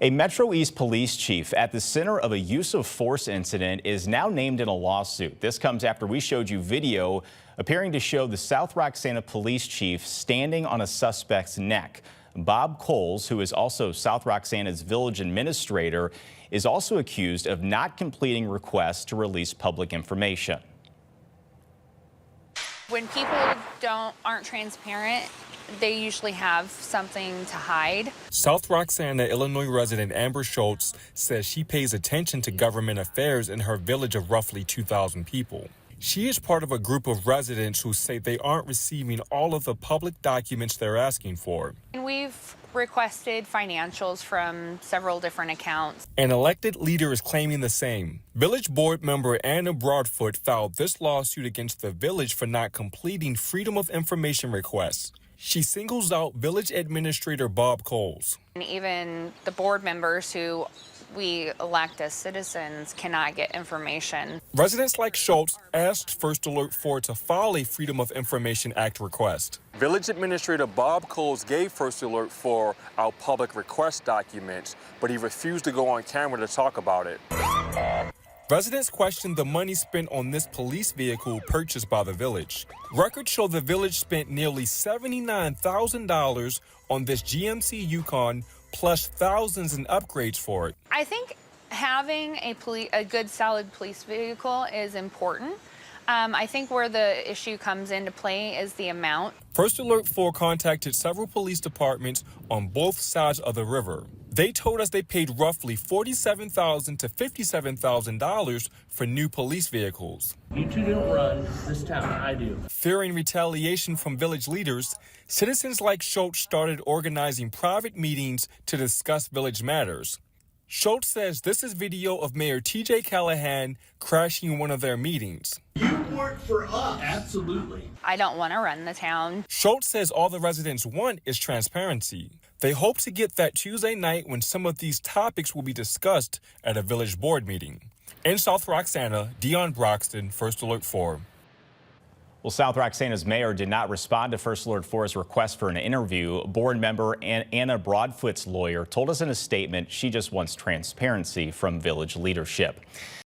A Metro East police chief at the center of a use of force incident is now named in a lawsuit. This comes after we showed you video appearing to show the South Roxana police chief standing on a suspect's neck. Bob Coles, who is also South Roxana's village administrator, is also accused of not completing requests to release public information. When people aren't transparent, they usually have something to hide. South Roxana, Illinois resident Amber Schultz says she pays attention to government affairs in her village of roughly 2,000 people. She is part of a group of residents who say they aren't receiving all of the public documents they're asking for. And we've requested financials from several different accounts. An elected leader is claiming the same. Village board member Anna Broadfoot filed this lawsuit against the village for not completing Freedom of Information requests. She singles out village administrator Bob Coles. And even the board members who we elect as citizens cannot get information. Residents like Schultz asked First Alert 4 to file a Freedom of Information Act request. Village Administrator Bob Coles gave First Alert 4 our public request documents, but he refused to go on camera to talk about it. Residents questioned the money spent on this police vehicle purchased by the village. Records show the village spent nearly $79,000 on this GMC Yukon, plus thousands in upgrades for it. I think having a good, solid police vehicle is important. I think where the issue comes into play is the amount. First Alert 4 contacted several police departments on both sides of the river. They told us they paid roughly $47,000 to $57,000 for new police vehicles. You two don't run this town, I do. Fearing retaliation from village leaders, citizens like Schultz started organizing private meetings to discuss village matters. Schultz says this is video of Mayor TJ Callahan crashing one of their meetings. You work for us. Absolutely. I don't want to run the town. Schultz says all the residents want is transparency. They hope to get that Tuesday night when some of these topics will be discussed at a village board meeting. In South Roxana, Dion Broxton, First Alert 4. Well, South Roxana's mayor did not respond to First Alert 4's request for an interview. Board member Anna Broadfoot's lawyer told us in a statement she just wants transparency from village leadership.